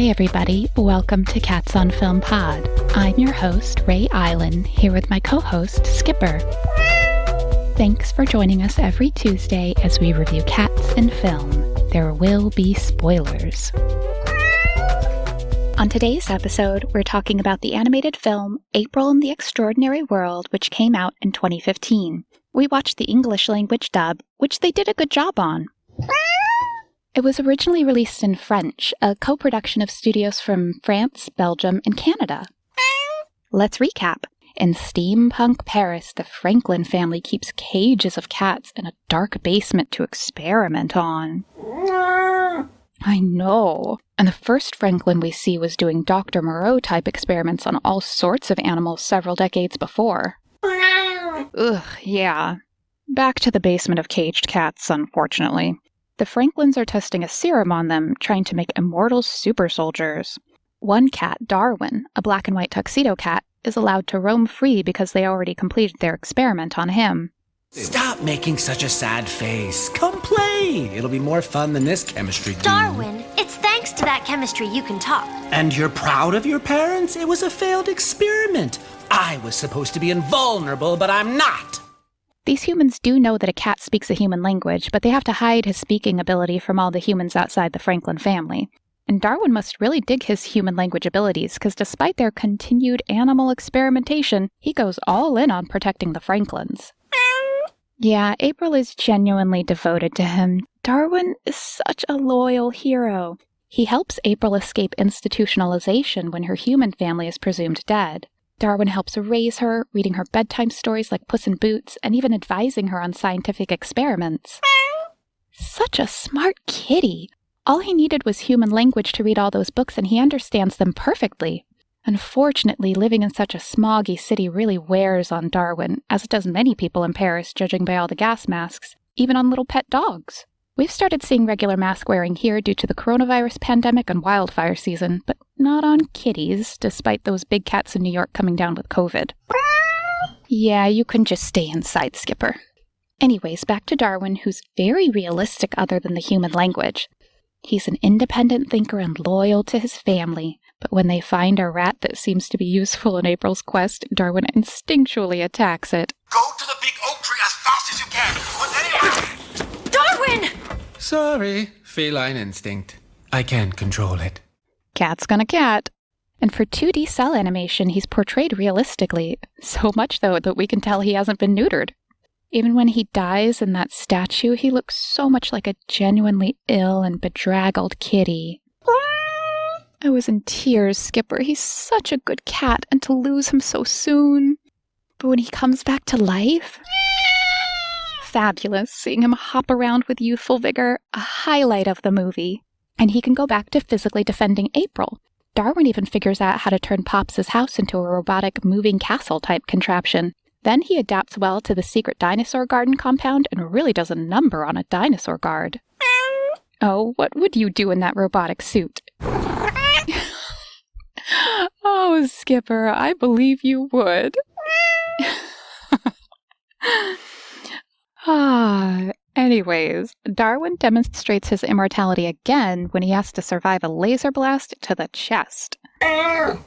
Hey everybody, welcome to Cats on Film Pod. I'm your host, Ray Island, here with my co-host, Skipper. Thanks for joining us every Tuesday as we review cats in film. There will be spoilers. On today's episode, we're talking about the animated film April in the Extraordinary World, which came out in 2015. We watched the English language dub, which they did a good job on. It was originally released in French, a co-production of studios from France, Belgium, and Canada. Let's recap. In steampunk Paris, the Franklin family keeps cages of cats in a dark basement to experiment on. I know. And the first Franklin we see was doing Dr. Moreau-type experiments on all sorts of animals several decades before. Ugh, yeah. Back to the basement of caged cats, unfortunately. The Franklins are testing a serum on them, trying to make immortal super soldiers. One cat, Darwin, a black and white tuxedo cat, is allowed to roam free because they already completed their experiment on him. Stop making such a sad face. Come play. It'll be more fun than this chemistry game. Darwin, it's thanks to that chemistry you can talk. And you're proud of your parents? It was a failed experiment. I was supposed to be invulnerable, but I'm not. These humans do know that a cat speaks a human language, but they have to hide his speaking ability from all the humans outside the Franklin family. And Darwin must really dig his human language abilities, because despite their continued animal experimentation, he goes all in on protecting the Franklins. Yeah, April is genuinely devoted to him. Darwin is such a loyal hero. He helps April escape institutionalization when her human family is presumed dead. Darwin helps raise her, reading her bedtime stories like Puss in Boots, and even advising her on scientific experiments. Such a smart kitty. All he needed was human language to read all those books, and he understands them perfectly. Unfortunately, living in such a smoggy city really wears on Darwin, as it does many people in Paris, judging by all the gas masks, even on little pet dogs. We've started seeing regular mask wearing here due to the coronavirus pandemic and wildfire season, but not on kitties, despite those big cats in New York coming down with COVID. Yeah, you can just stay inside, Skipper. Anyways, back to Darwin, who's very realistic other than the human language. He's an independent thinker and loyal to his family, but when they find a rat that seems to be useful in April's quest, Darwin instinctually attacks it. Go to the big oak tree as fast as you can. Darwin! Sorry, feline instinct. I can't control it. Cat's gonna cat. And for 2D cell animation, he's portrayed realistically, so much though that we can tell he hasn't been neutered. Even when he dies in that statue, he looks so much like a genuinely ill and bedraggled kitty. I was in tears, Skipper. He's such a good cat, and to lose him so soon. But when he comes back to life... Fabulous, seeing him hop around with youthful vigor, a highlight of the movie. And he can go back to physically defending April. Darwin even figures out how to turn Pops' house into a robotic moving castle-type contraption. Then he adapts well to the secret dinosaur garden compound and really does a number on a dinosaur guard. Oh, what would you do in that robotic suit? Oh, Skipper, I believe you would. Anyways, Darwin demonstrates his immortality again when he has to survive a laser blast to the chest.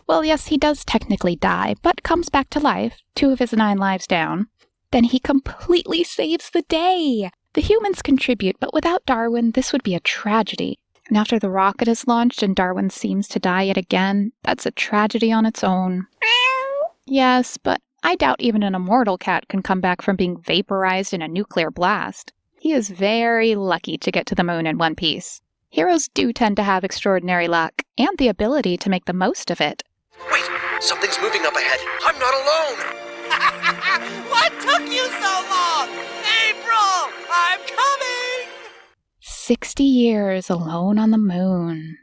Well, yes, he does technically die, but comes back to life, 2 of his 9 lives down. Then he completely saves the day. The humans contribute, but without Darwin, this would be a tragedy. And after the rocket is launched and Darwin seems to die yet again, that's a tragedy on its own. Yes, but I doubt even an immortal cat can come back from being vaporized in a nuclear blast. He is very lucky to get to the moon in one piece. Heroes do tend to have extraordinary luck, and the ability to make the most of it. Wait, something's moving up ahead. I'm not alone. What took you so long? April, I'm coming! 60 years alone on the moon.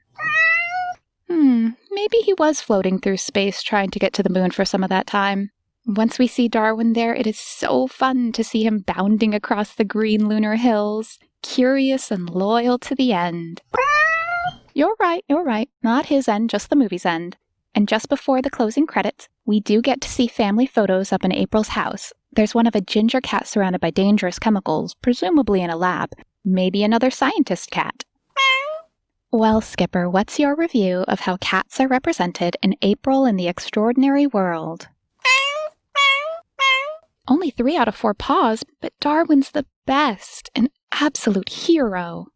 Maybe he was floating through space trying to get to the moon for some of that time. Once we see Darwin there, it is so fun to see him bounding across the green lunar hills, curious and loyal to the end. You're right. Not his end, just the movie's end. And just before the closing credits, we do get to see family photos up in April's house. There's one of a ginger cat surrounded by dangerous chemicals, presumably in a lab. Maybe another scientist cat. Well, Skipper, what's your review of how cats are represented in April in the Extraordinary World? Only 3 out of 4 paws, but Darwin's the best, an absolute hero.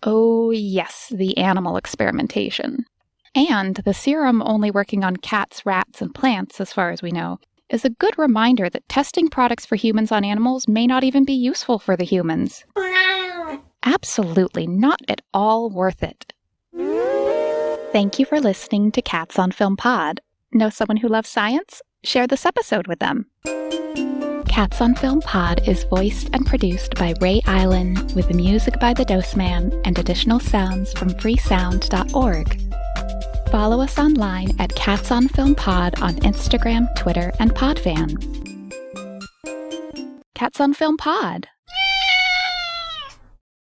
Oh, yes, the animal experimentation. And the serum only working on cats, rats, and plants, as far as we know, is a good reminder that testing products for humans on animals may not even be useful for the humans. Absolutely not at all worth it. Thank you for listening to Cats on Film Pod. Know someone who loves science? Share this episode with them. Cats on Film Pod is voiced and produced by Ray Island, with the music by The Dose Man and additional sounds from freesound.org. Follow us online at Cats on Film Pod on Instagram, Twitter, and Podfan. Cats on Film Pod.